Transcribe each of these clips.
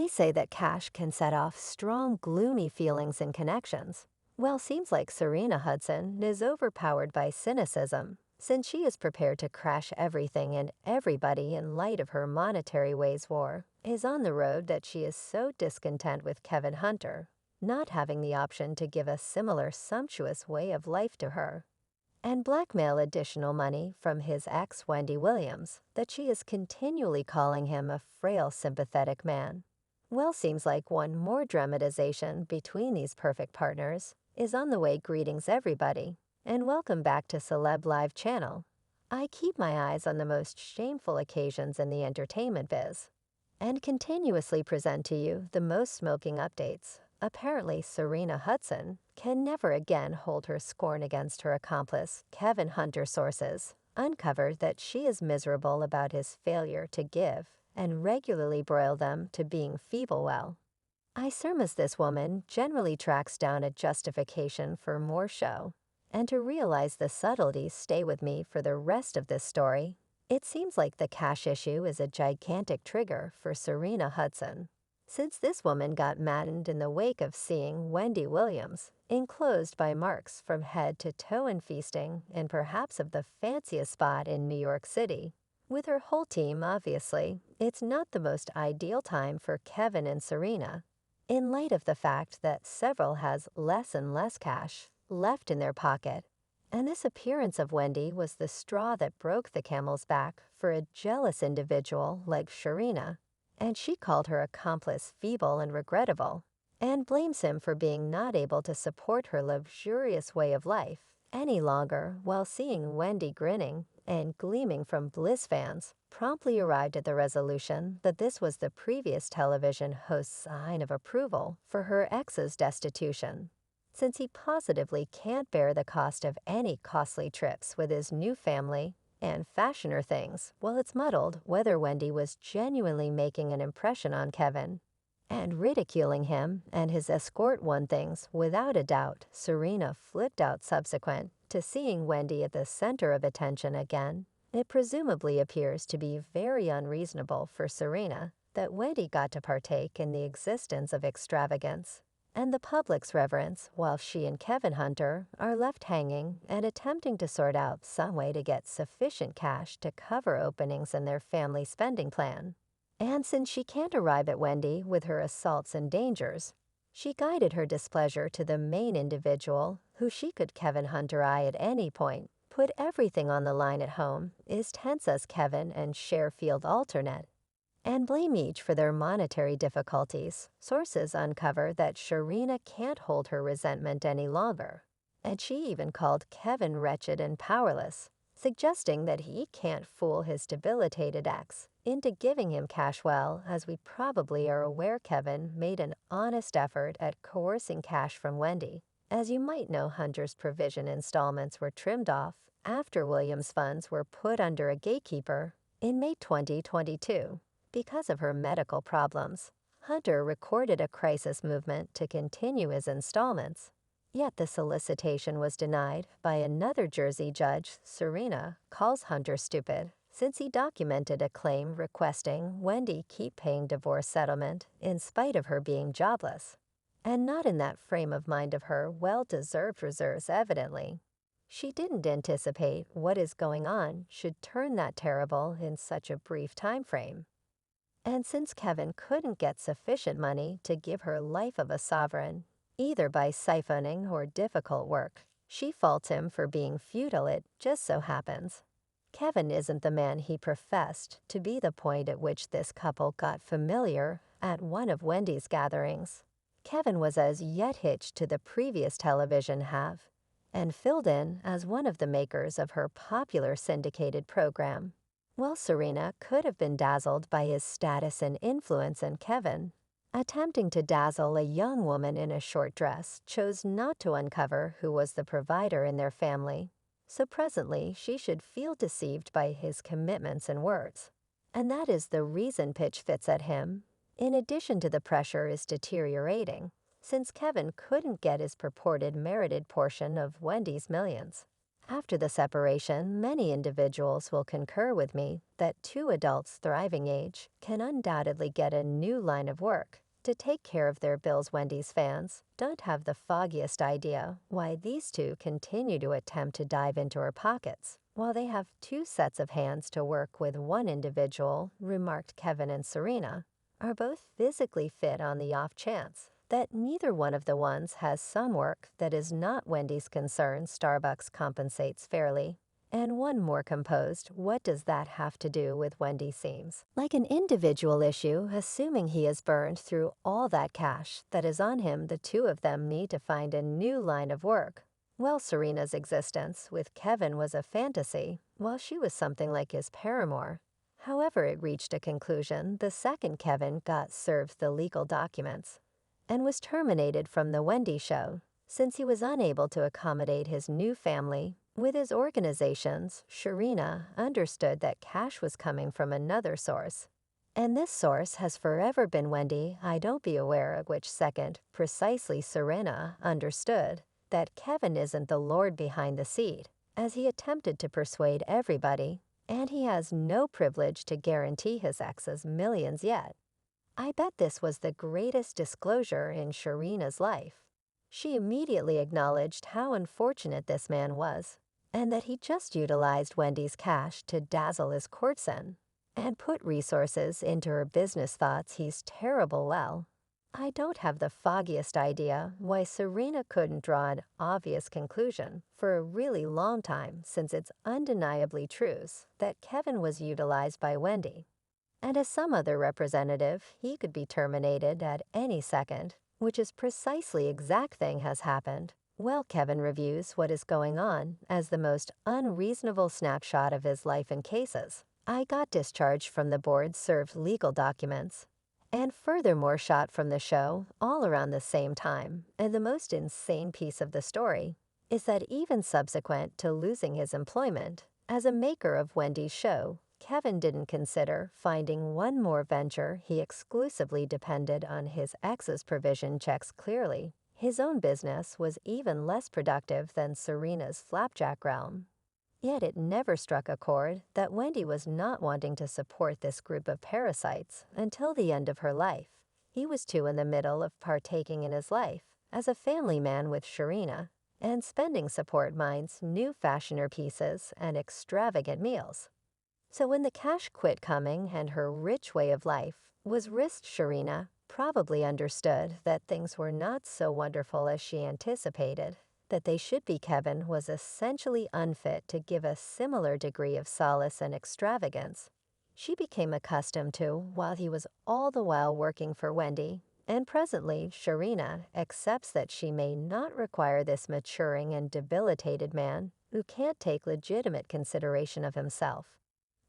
They say that cash can set off strong, gloomy feelings in connections. Well, seems like Serena Hudson is overpowered by cynicism, since she is prepared to crash everything and everybody in light of her monetary ways war, is on the road that she is so discontent with Kevin Hunter, not having the option to give a similar sumptuous way of life to her, and blackmail additional money from his ex Wendy Williams, that she is continually calling him a frail, sympathetic man. Well, seems like one more dramatization between these perfect partners is on the way. Greetings, everybody, and welcome back to Celeb Live channel. I keep my eyes on the most shameful occasions in the entertainment biz and continuously present to you the most smoking updates. Apparently, Sharina Hudson can never again hold her scorn against her accomplice, Kevin Hunter. Sources uncovered that she is miserable about his failure to give and regularly broil them to being feeble. Well, I surmise this woman generally tracks down a justification for more show. And to realize the subtleties, stay with me for the rest of this story. It seems like the cash issue is a gigantic trigger for Sharina Hudson, since this woman got maddened in the wake of seeing Wendy Williams enclosed by marks from head to toe and feasting in perhaps of the fanciest spot in New York City. With her whole team, obviously, it's not the most ideal time for Kevin and Sharina, in light of the fact that several has less and less cash left in their pocket. And this appearance of Wendy was the straw that broke the camel's back for a jealous individual like Sharina, and she called her accomplice feeble and regrettable, and blames him for being not able to support her luxurious way of life any longer. While seeing Wendy grinning and gleaming from Bliss, fans promptly arrived at the resolution that this was the previous television host's sign of approval for her ex's destitution, since he positively can't bear the cost of any costly trips with his new family and fashioner things. Well, it's muddled whether Wendy was genuinely making an impression on Kevin and ridiculing him and his escort. One thing's without a doubt, Sharina flipped out subsequent to seeing Wendy at the center of attention again. It presumably appears to be very unreasonable for Sharina that Wendy got to partake in the existence of extravagance and the public's reverence, while she and Kevin Hunter are left hanging and attempting to sort out some way to get sufficient cash to cover openings in their family spending plan. And since she can't arrive at Wendy with her assaults and dangers, she guided her displeasure to the main individual who she could Kevin Hunter eye at any point, put everything on the line at home, is tense as Kevin and Sharefield alternate, and blame each for their monetary difficulties. Sources uncover that Sharina can't hold her resentment any longer, and she even called Kevin wretched and powerless, suggesting that he can't fool his debilitated ex into giving him cash. Well, as we probably are aware, Kevin made an honest effort at coercing cash from Wendy. As you might know, Hunter's provision installments were trimmed off after Williams' funds were put under a gatekeeper in May 2022. Because of her medical problems, Hunter recorded a crisis movement to continue his installments. Yet the solicitation was denied by another Jersey judge. Sharina calls Hunter stupid, since he documented a claim requesting Wendy keep paying divorce settlement in spite of her being jobless, and not in that frame of mind of her well-deserved reserves. Evidently, she didn't anticipate what is going on should turn that terrible in such a brief time frame. And since Kevin couldn't get sufficient money to give her life of a sovereign, either by siphoning or difficult work, she faults him for being futile. It just so happens Kevin isn't the man he professed to be. The point at which this couple got familiar at one of Wendy's gatherings, Kevin was as yet hitched to the previous television have and filled in as one of the makers of her popular syndicated program. While Sharina could have been dazzled by his status and influence, and Kevin, attempting to dazzle a young woman in a short dress, chose not to uncover who was the provider in their family. So presently she should feel deceived by his commitments and words. And that is the reason pitch fits at him. In addition to the pressure is deteriorating, since Kevin couldn't get his purported merited portion of Wendy's millions. After the separation, many individuals will concur with me that two adults thriving age can undoubtedly get a new line of work to take care of their bills. Wendy's fans don't have the foggiest idea why these two continue to attempt to dive into her pockets, while they have two sets of hands to work with. One individual, remarked Kevin and Sharina, are both physically fit on the off chance that neither one of the ones has some work that is not Wendy's concern. Starbucks compensates fairly. And one more composed, what does that have to do with Wendy? Seems like an individual issue, assuming he has burned through all that cash that is on him. The two of them need to find a new line of work. Well, Serena's existence with Kevin was a fantasy, while she was something like his paramour. However, it reached a conclusion the second Kevin got served the legal documents and was terminated from the Wendy show since he was unable to accommodate his new family with his organizations. Sharina understood that cash was coming from another source, and this source has forever been Wendy. I don't be aware of which second precisely. Sharina understood that Kevin isn't the lord behind the seat, as he attempted to persuade everybody, and he has no privilege to guarantee his ex's millions yet. I bet this was the greatest disclosure in Sharina's life. She immediately acknowledged how unfortunate this man was, and that he just utilized Wendy's cash to dazzle his courtesan and put resources into her business. Thoughts he's terrible. Well, I don't have the foggiest idea why Sharina couldn't draw an obvious conclusion for a really long time, since it's undeniably true that Kevin was utilized by Wendy. And as some other representative, he could be terminated at any second, which is precisely exact thing has happened. Well, Kevin reviews what is going on as the most unreasonable snapshot of his life in cases. I got discharged from the board, served legal documents, and furthermore shot from the show all around the same time. And the most insane piece of the story is that even subsequent to losing his employment as a maker of Wendy's show, Kevin didn't consider finding one more venture. He exclusively depended on his ex's provision checks. Clearly, his own business was even less productive than Serena's flapjack realm. Yet it never struck a chord that Wendy was not wanting to support this group of parasites until the end of her life. He was too in the middle of partaking in his life as a family man with Sharina and spending support minds, new fashioner pieces, and extravagant meals. So when the cash quit coming and her rich way of life was risked, Sharina probably understood that things were not so wonderful as she anticipated, that they should be. Kevin was essentially unfit to give a similar degree of solace and extravagance she became accustomed to while he was all the while working for Wendy. And presently, Sharina accepts that she may not require this maturing and debilitated man who can't take legitimate consideration of himself.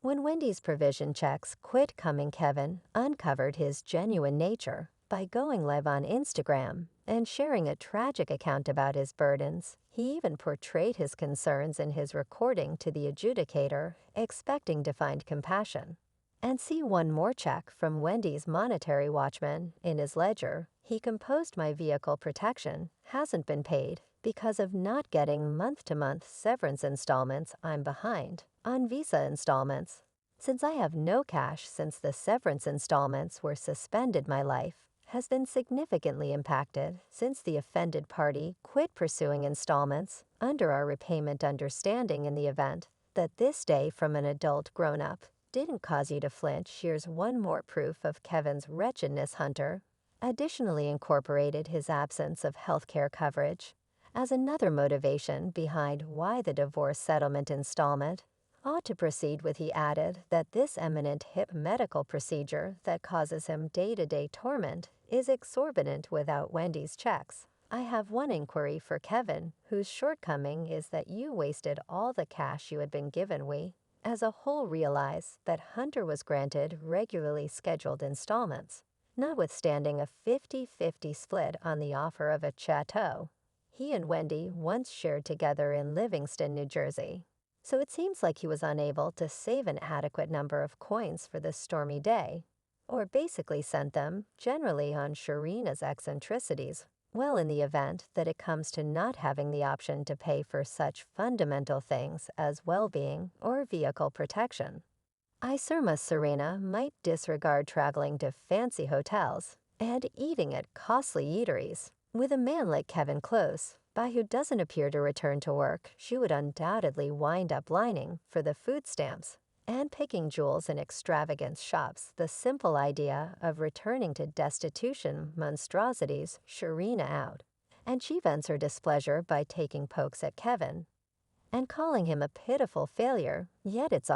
When Wendy's provision checks quit coming, Kevin uncovered his genuine nature by going live on Instagram and sharing a tragic account about his burdens. He even portrayed his concerns in his recording to the adjudicator, expecting to find compassion and see one more check from Wendy's monetary watchman. In his ledger, he composed, "My vehicle protection hasn't been paid because of not getting month-to-month severance installments. I'm behind on visa installments. Since I have no cash since the severance installments were suspended, my life has been significantly impacted since the offended party quit pursuing installments under our repayment understanding. In the event that this day from an adult grown-up didn't cause you to flinch, here's one more proof of Kevin's wretchedness." Hunter additionally incorporated his absence of healthcare coverage as another motivation behind why the divorce settlement installment ought to proceed with. He added that this eminent hip medical procedure that causes him day-to-day torment is exorbitant without Wendy's checks. I have one inquiry for Kevin, whose shortcoming is that you wasted all the cash you had been given. We, as a whole, realize that Hunter was granted regularly scheduled installments, notwithstanding a 50-50 split on the offer of a chateau he and Wendy once shared together in Livingston, New Jersey. So it seems like he was unable to save an adequate number of coins for this stormy day, or basically sent them, generally on Sharina's eccentricities. Well, in the event that it comes to not having the option to pay for such fundamental things as well-being or vehicle protection, Isurma Serena might disregard traveling to fancy hotels and eating at costly eateries. With a man like Kevin Close, by who doesn't appear to return to work, she would undoubtedly wind up lining for the food stamps and picking jewels in extravagance shops. The simple idea of returning to destitution monstrosities Sharina out, and she vents her displeasure by taking pokes at Kevin and calling him a pitiful failure, yet it's